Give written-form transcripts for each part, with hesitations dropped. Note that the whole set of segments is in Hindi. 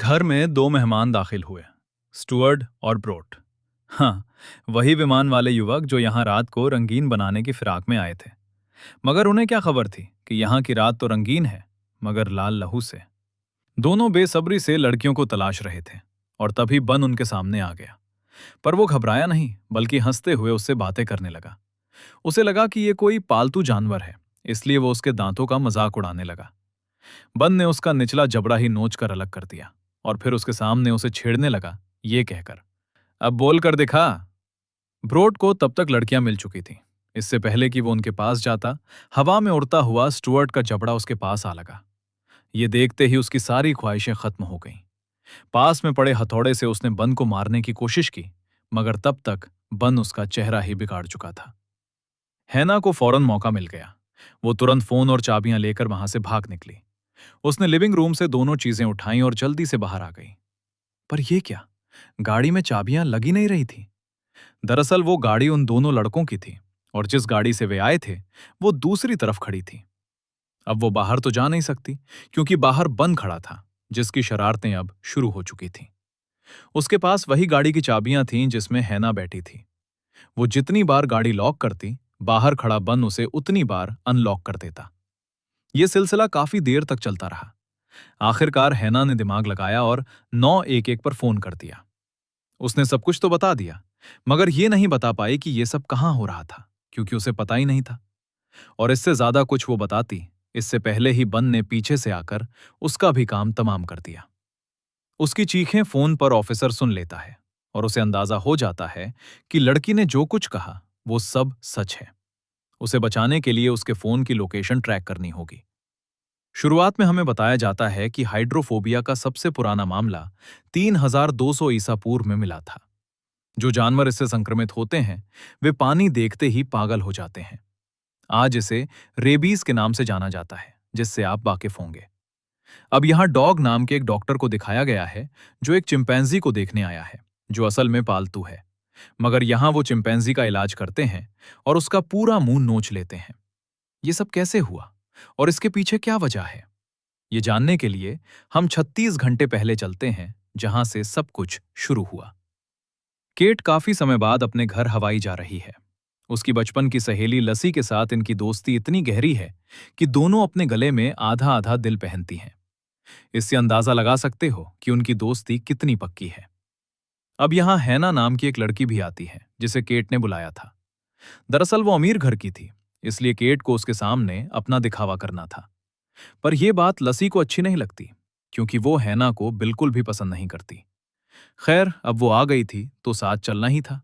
घर में दो मेहमान दाखिल हुए, स्टुअर्ड और ब्रोट। हाँ, वही विमान वाले युवक जो यहाँ रात को रंगीन बनाने की फिराक में आए थे। मगर उन्हें क्या खबर थी कि यहाँ की रात तो रंगीन है, मगर लाल लहू से। दोनों बेसब्री से लड़कियों को तलाश रहे थे और तभी बन उनके सामने आ गया। पर वो घबराया नहीं, बल्कि हंसते हुए उससे बातें करने लगा। उसे लगा कि ये कोई पालतू जानवर है, इसलिए वो उसके दांतों का मजाक उड़ाने लगा। बन ने उसका निचला जबड़ा ही नोच कर अलग कर दिया और फिर उसके सामने उसे छेड़ने लगा, ये कहकर, अब बोल कर दिखा। ब्रोड को तब तक लड़कियां मिल चुकी थीं। इससे पहले कि वो उनके पास जाता, हवा में उड़ता हुआ स्टुअर्ट का जबड़ा उसके पास आ लगा। ये देखते ही उसकी सारी ख्वाहिशें खत्म हो गईं। पास में पड़े हथौड़े से उसने बन को मारने की कोशिश की, मगर तब तक बन उसका चेहरा ही बिगाड़ चुका था। हैना को फौरन मौका मिल गया। वो तुरंत फोन और चाबियां लेकर वहां से भाग निकली। उसने लिविंग रूम से दोनों चीजें उठाईं और जल्दी से बाहर आ गई। पर यह क्या? गाड़ी में चाबियां लगी नहीं रही थी। दरअसल वो गाड़ी उन दोनों लड़कों की थी और जिस गाड़ी से वे आए थे वो दूसरी तरफ खड़ी थी। अब वो बाहर तो जा नहीं सकती, क्योंकि बाहर बंद खड़ा था, जिसकी शरारतें अब शुरू हो चुकी थीं। उसके पास वही गाड़ी की चाबियां थीं जिसमें हैना बैठी थी। वो जितनी बार गाड़ी लॉक करती, बाहर खड़ा बन उसे उतनी बार अनलॉक कर देता। यह सिलसिला काफी देर तक चलता रहा। आखिरकार हैना ने दिमाग लगाया और 911 पर फोन कर दिया। उसने सब कुछ तो बता दिया, मगर ये नहीं बता पाई कि ये सब कहां हो रहा था, क्योंकि उसे पता ही नहीं था। और इससे ज्यादा कुछ वो बताती, इससे पहले ही बन ने पीछे से आकर उसका भी काम तमाम कर दिया। उसकी चीखें फोन पर ऑफिसर सुन लेता है और उसे अंदाजा हो जाता है कि लड़की ने जो कुछ कहा वो सब सच है। उसे बचाने के लिए उसके फोन की लोकेशन ट्रैक करनी होगी। शुरुआत में हमें बताया जाता है कि हाइड्रोफोबिया का सबसे पुराना मामला 3200 ईसा पूर्व में मिला था। जो जानवर इससे संक्रमित होते हैं वे पानी देखते ही पागल हो जाते हैं। आज इसे रेबीज के नाम से जाना जाता है, जिससे आप वाकिफ होंगे। अब यहां डॉग नाम के एक डॉक्टर को दिखाया गया है, जो एक चिंपैंजी को देखने आया है, जो असल में पालतू है। मगर यहां वो चिंपैंजी का इलाज करते हैं और उसका पूरा मुंह नोच लेते हैं। ये सब कैसे हुआ और इसके पीछे क्या वजह है? ये जानने के लिए हम 36 घंटे पहले चलते हैं, जहां से सब कुछ शुरू हुआ। केट काफी समय बाद अपने घर हवाई जा रही है। उसकी बचपन की सहेली लसी के साथ इनकी दोस्ती इतनी गहरी है कि दोनों अपने गले में आधा आधा दिल पहनती हैं। इससे अंदाजा लगा सकते हो कि उनकी दोस्ती कितनी पक्की है। अब यहां हैना नाम की एक लड़की भी आती है, जिसे केट ने बुलाया था। दरअसल वो अमीर घर की थी, इसलिए केट को उसके सामने अपना दिखावा करना था। पर यह बात लसी को अच्छी नहीं लगती, क्योंकि वो हैना को बिल्कुल भी पसंद नहीं करती। खैर, अब वो आ गई थी तो साथ चलना ही था।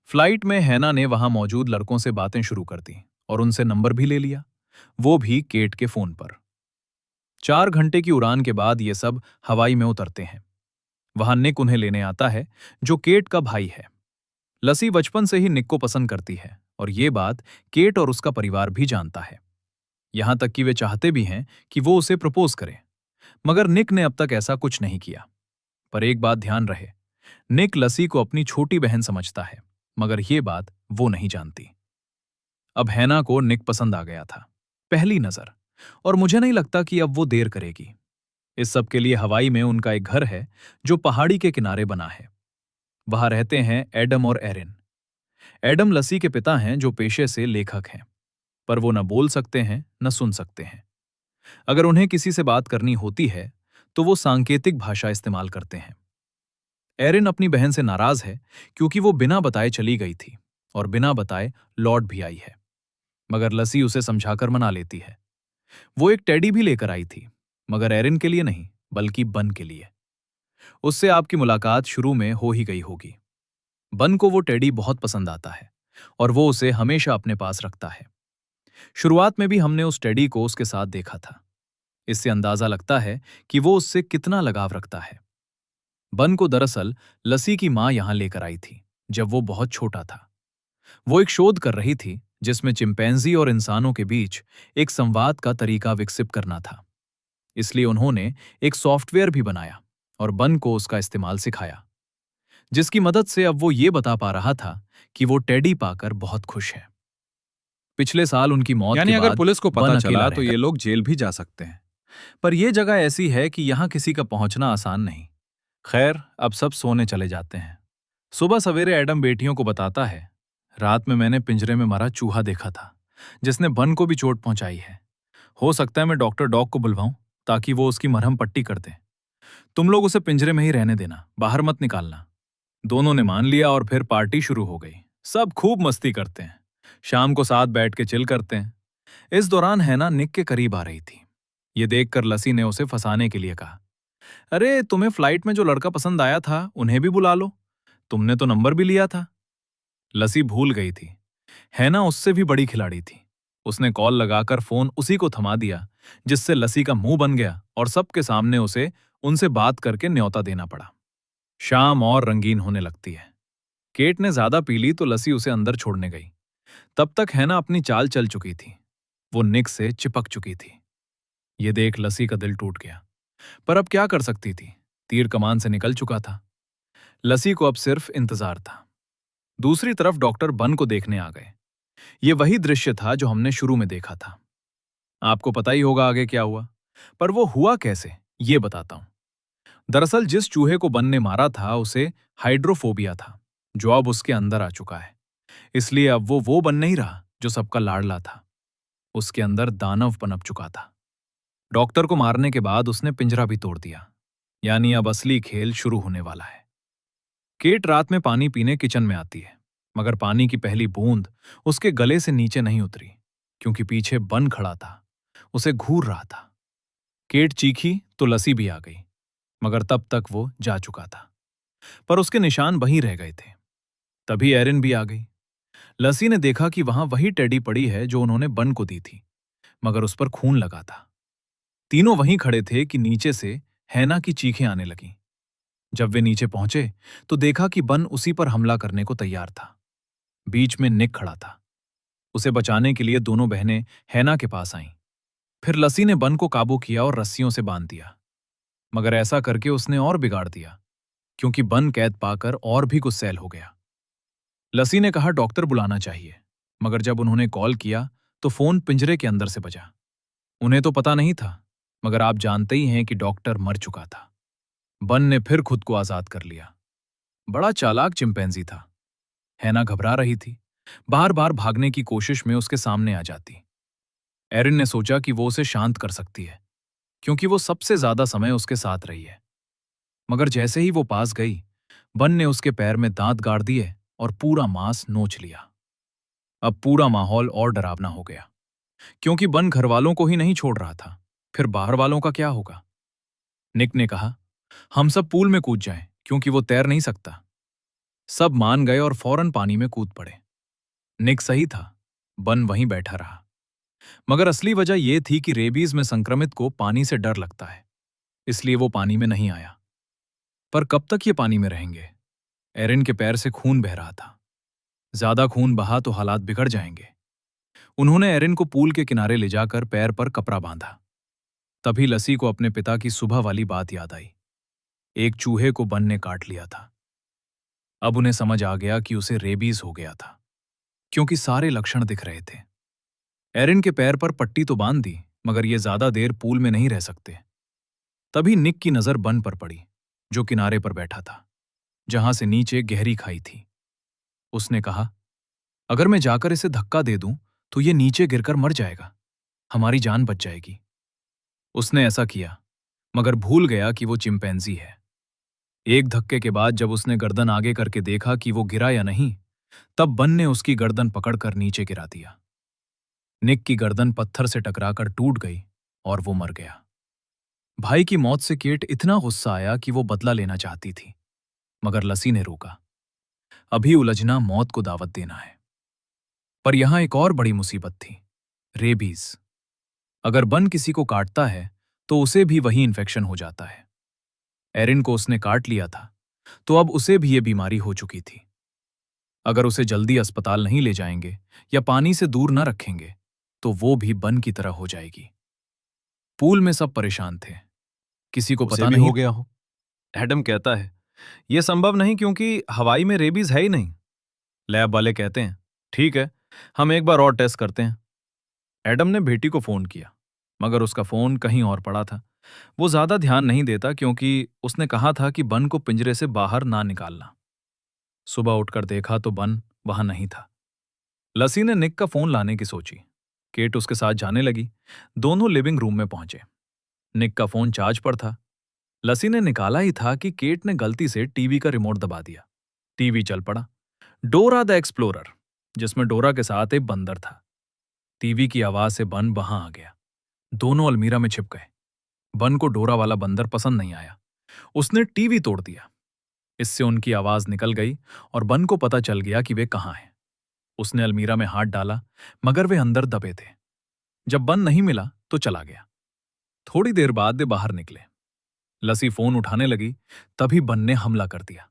फ्लाइट में हैना ने वहां मौजूद लड़कों से बातें शुरू कर दी और उनसे नंबर भी ले लिया, वो भी केट के फोन पर। 4 घंटे की उड़ान के बाद ये सब हवाई में उतरते हैं। वहां निक उन्हें लेने आता है, जो केट का भाई है। लसी बचपन से ही निक को पसंद करती है और ये बात केट और उसका परिवार भी जानता है। यहां तक कि वे चाहते भी हैं कि वो उसे प्रपोज करे, मगर निक ने अब तक ऐसा कुछ नहीं किया। पर एक बात ध्यान रहे, निक लसी को अपनी छोटी बहन समझता है, मगर ये बात वो नहीं जानती। अब हैना को निक पसंद आ गया था, पहली नजर, और मुझे नहीं लगता कि अब वो देर करेगी। इस सब के लिए हवाई में उनका एक घर है, जो पहाड़ी के किनारे बना है। वहां रहते हैं एडम और एरिन। एडम लसी के पिता हैं, जो पेशे से लेखक हैं, पर वो न बोल सकते हैं न सुन सकते हैं। अगर उन्हें किसी से बात करनी होती है तो वो सांकेतिक भाषा इस्तेमाल करते हैं। एरिन अपनी बहन से नाराज है, क्योंकि वो बिना बताए चली गई थी और बिना बताए लौट भी आई है। मगर लसी उसे समझाकर मना लेती है। वो एक टेडी भी लेकर आई थी, मगर एरिन के लिए नहीं, बल्कि बन के लिए। उससे आपकी मुलाकात शुरू में हो ही गई होगी। बन को वो टेडी बहुत पसंद आता है और वो उसे हमेशा अपने पास रखता है। शुरुआत में भी हमने उस टेडी को उसके साथ देखा था। इससे अंदाजा लगता है कि वो उससे कितना लगाव रखता है। बन को दरअसल लसी की मां यहां लेकर आई थी, जब वो बहुत छोटा था। वो एक शोध कर रही थी जिसमें चिंपैंजी और इंसानों के बीच एक संवाद का तरीका विकसित करना था। इसलिए उन्होंने एक सॉफ्टवेयर भी बनाया और बन को उसका इस्तेमाल सिखाया, जिसकी मदद से अब वो ये बता पा रहा था कि वो टेडी पाकर बहुत खुश है। पिछले साल उनकी मौत यानी के अगर बाद पुलिस को बन पता अकेला चला रह तो गया। ये लोग जेल भी जा सकते हैं। पर यह जगह ऐसी है कि यहां किसी का पहुंचना आसान नहीं। खैर, अब सब सोने चले जाते हैं। सुबह सवेरे एडम बेटियों को बताता है, रात में मैंने पिंजरे में मरा चूहा देखा था, जिसने बन को भी चोट पहुंचाई है। हो सकता है मैं डॉक्टर डॉग को बुलवाऊं, ताकि वो उसकी मरहम पट्टी कर दे। तुम लोग उसे पिंजरे में ही रहने देना, बाहर मत निकालना। दोनों ने मान लिया और फिर पार्टी शुरू हो गई। सब खूब मस्ती करते हैं। शाम को साथ बैठ के चिल करते हैं। इस दौरान हैना निक के करीब आ रही थी। ये देखकर लसी ने उसे फंसाने के लिए कहा, अरे तुम्हें फ्लाइट में जो लड़का पसंद आया था उन्हें भी बुला लो, तुमने तो नंबर भी लिया था। लसी भूल गई थी, हैना उससे भी बड़ी खिलाड़ी थी। उसने कॉल लगाकर फोन उसी को थमा दिया, जिससे लसी का मुंह बन गया और सबके सामने उसे उनसे बात करके न्योता देना पड़ा। शाम और रंगीन होने लगती है। केट ने ज्यादा पी ली तो लसी उसे अंदर छोड़ने गई। तब तक हैना अपनी चाल चल चुकी थी। वो निक से चिपक चुकी थी। ये देख लसी का दिल टूट गया, पर अब क्या कर सकती थी? तीर कमान से निकल चुका था। लसी को अब सिर्फ इंतजार था। दूसरी तरफ डॉक्टर बन को देखने आ गए। ये वही दृश्य था जो हमने शुरू में देखा था। आपको पता ही होगा आगे क्या हुआ, पर वो हुआ कैसे, ये बताता हूं। दरअसल जिस चूहे को बन ने मारा था उसे हाइड्रोफोबिया था, जो अब उसके अंदर आ चुका है। इसलिए अब वो बन नहीं रहा जो सबका लाडला था। उसके अंदर दानव पनप चुका था। डॉक्टर को मारने के बाद उसने पिंजरा भी तोड़ दिया। यानी अब असली खेल शुरू होने वाला है। केट रात में पानी पीने किचन में आती है, मगर पानी की पहली बूंद उसके गले से नीचे नहीं उतरी, क्योंकि पीछे बन खड़ा था, उसे घूर रहा था। केट चीखी तो लसी भी आ गई, मगर तब तक वो जा चुका था। पर उसके निशान वहीं रह गए थे। तभी एरिन भी आ गई। लसी ने देखा कि वहां वही टेडी पड़ी है जो उन्होंने बन को दी थी, मगर उस पर खून लगा था। तीनों वहीं खड़े थे कि नीचे से हैना की चीखें आने लगीं। जब वे नीचे पहुंचे तो देखा कि बन उसी पर हमला करने को तैयार था। बीच में निक खड़ा था। उसे बचाने के लिए दोनों बहनें हैना के पास आईं। फिर लसी ने बन को काबू किया और रस्सियों से बांध दिया, मगर ऐसा करके उसने और बिगाड़ दिया, क्योंकि बन कैद पाकर और भी गुस्सैल हो गया। लसी ने कहा डॉक्टर बुलाना चाहिए, मगर जब उन्होंने कॉल किया तो फोन पिंजरे के अंदर से बजा। उन्हें तो पता नहीं था, मगर आप जानते ही हैं कि डॉक्टर मर चुका था। बन ने फिर खुद को आजाद कर लिया। बड़ा चालाक चिंपैंजी था। हैना घबरा रही थी, बार बार भागने की कोशिश में उसके सामने आ जाती। एरिन ने सोचा कि वो उसे शांत कर सकती है, क्योंकि वो सबसे ज्यादा समय उसके साथ रही है। मगर जैसे ही वो पास गई, बन ने उसके पैर में दांत गाड़ दिए और पूरा मांस नोच लिया। अब पूरा माहौल और डरावना हो गया, क्योंकि बन घरवालों को ही नहीं छोड़ रहा था, फिर बाहर वालों का क्या होगा? निक ने कहा, हम सब पूल में कूद जाएं, क्योंकि वो तैर नहीं सकता। सब मान गए और फौरन पानी में कूद पड़े। निक सही था, बन वहीं बैठा रहा। मगर असली वजह यह थी कि रेबीज में संक्रमित को पानी से डर लगता है, इसलिए वो पानी में नहीं आया। पर कब तक ये पानी में रहेंगे? एरिन के पैर से खून बह रहा था। ज्यादा खून बहा तो हालात बिगड़ जाएंगे। उन्होंने एरिन को पूल के किनारे ले जाकर पैर पर कपड़ा बांधा। तभी लसी को अपने पिता की सुबह वाली बात याद आई। एक चूहे को बन ने काट लिया था। अब उन्हें समझ आ गया कि उसे रेबीज हो गया था, क्योंकि सारे लक्षण दिख रहे थे। एरिन के पैर पर पट्टी तो बांध दी, मगर ये ज्यादा देर पूल में नहीं रह सकते। तभी निक की नजर बन पर पड़ी, जो किनारे पर बैठा था, जहां से नीचे गहरी खाई थी। उसने कहा, अगर मैं जाकर इसे धक्का दे दूं तो ये नीचे गिरकर मर जाएगा, हमारी जान बच जाएगी। उसने ऐसा किया, मगर भूल गया कि वो चिंपैंजी है। एक धक्के के बाद जब उसने गर्दन आगे करके देखा कि वो गिरा या नहीं, तब बन ने उसकी गर्दन पकड़कर नीचे गिरा दिया। निक की गर्दन पत्थर से टकराकर टूट गई और वो मर गया। भाई की मौत से केट इतना गुस्सा आया कि वो बदला लेना चाहती थी, मगर लसी ने रोका। अभी उलझना मौत को दावत देना है। पर यहां एक और बड़ी मुसीबत थी, रेबीज। अगर बन किसी को काटता है तो उसे भी वही इन्फेक्शन हो जाता है। एरिन को उसने काट लिया था, तो अब उसे भी ये बीमारी हो चुकी थी। अगर उसे जल्दी अस्पताल नहीं ले जाएंगे या पानी से दूर न रखेंगे तो वो भी बन की तरह हो जाएगी। पूल में सब परेशान थे। किसी को उसे पता भी नहीं हो गया हो। एडम कहता है, यह संभव नहीं क्योंकि हवाई में रेबीज है ही नहीं। लैब वाले कहते हैं, ठीक है, हम एक बार और टेस्ट करते हैं। एडम ने बेटी को फोन किया। मगर उसका फोन कहीं और पड़ा था। वो ज्यादा ध्यान नहीं देता क्योंकि उसने कहा था कि बन को पिंजरे से बाहर ना निकालना। सुबह उठकर देखा तो बन वहां नहीं था। लसी ने निक का फोन लाने की सोची। केट उसके साथ जाने लगी। दोनों लिविंग रूम में पहुंचे। निक का फोन चार्ज पर था। लसी ने निकाला ही था कि केट ने गलती से टीवी का रिमोट दबा दिया। टीवी चल पड़ा। डोरा द एक्सप्लोरर, जिसमें डोरा के साथ एक बंदर था। टीवी की आवाज से बन वहां आ गया। दोनों अलमीरा में छिप गए। बन को डोरा वाला बंदर पसंद नहीं आया। उसने टीवी तोड़ दिया। इससे उनकी आवाज निकल गई और बन को पता चल गया कि वे कहाँ हैं। उसने अलमीरा में हाथ डाला, मगर वे अंदर दबे थे। जब बन नहीं मिला तो चला गया। थोड़ी देर बाद वे बाहर निकले। लसी फोन उठाने लगी, तभी बन ने हमला कर दिया।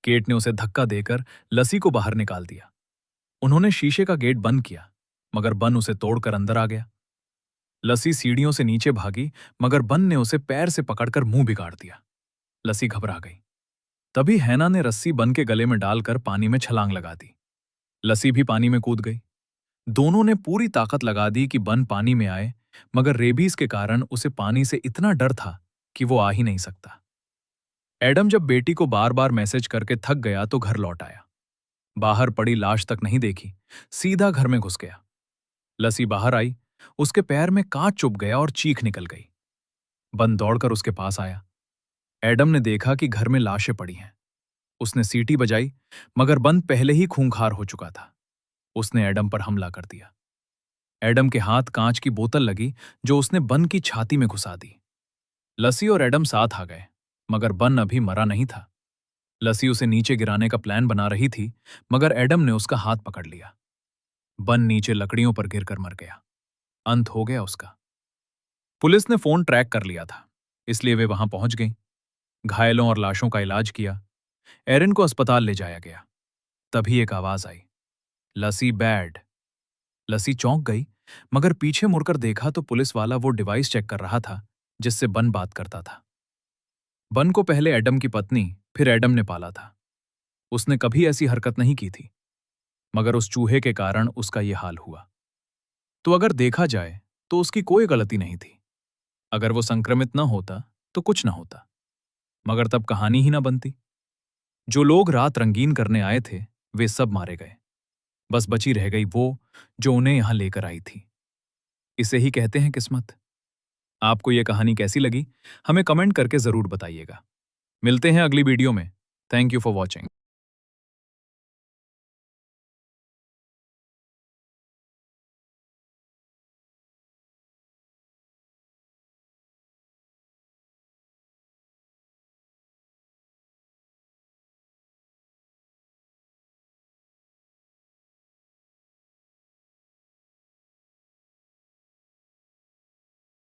केट ने उसे धक्का देकर लसी को बाहर निकाल दिया। उन्होंने शीशे का गेट बंद किया, मगर बन उसे तोड़कर अंदर आ गया। लसी सीढ़ियों से नीचे भागी, मगर बन ने उसे पैर से पकड़कर मुंह बिगाड़ दिया। लसी घबरा गई। तभी हैना ने रस्सी बन के गले में डालकर पानी में छलांग लगा दी। लसी भी पानी में कूद गई। दोनों ने पूरी ताकत लगा दी कि बन पानी में आए, मगर रेबीज के कारण उसे पानी से इतना डर था कि वो आ ही नहीं सकता। एडम जब बेटी को बार बार मैसेज करके थक गया तो घर लौट आया। बाहर पड़ी लाश तक नहीं देखी, सीधा घर में घुस गया। लसी बाहर आई। उसके पैर में कांच चुभ गया और चीख निकल गई। बन दौड़कर उसके पास आया। एडम ने देखा कि घर में लाशें पड़ी हैं। उसने सीटी बजाई, मगर बन पहले ही खूंखार हो चुका था। उसने एडम पर हमला कर दिया। एडम के हाथ कांच की बोतल लगी, जो उसने बन की छाती में घुसा दी। लसी और एडम साथ आ गए, मगर बन अभी मरा नहीं था। लसी उसे नीचे गिराने का प्लान बना रही थी, मगर एडम ने उसका हाथ पकड़ लिया। बन नीचे लकड़ियों पर गिरकर मर गया। अंत हो गया उसका। पुलिस ने फोन ट्रैक कर लिया था, इसलिए वे वहां पहुंच गई। घायलों और लाशों का इलाज किया। एरिन को अस्पताल ले जाया गया। तभी एक आवाज आई, लसी बैड। लसी चौंक गई, मगर पीछे मुड़कर देखा तो पुलिस वाला वो डिवाइस चेक कर रहा था जिससे बन बात करता था। बन को पहले एडम की पत्नी, फिर एडम ने पाला था। उसने कभी ऐसी हरकत नहीं की थी, मगर उस चूहे के कारण उसका ये हाल हुआ। तो अगर देखा जाए तो उसकी कोई गलती नहीं थी। अगर वो संक्रमित न होता तो कुछ न होता, मगर तब कहानी ही ना बनती। जो लोग रात रंगीन करने आए थे वे सब मारे गए। बस बची रह गई वो जो उन्हें यहां लेकर आई थी। इसे ही कहते हैं किस्मत। आपको यह कहानी कैसी लगी हमें कमेंट करके जरूर बताइएगा। मिलते हैं अगली वीडियो में। Thank you for watching.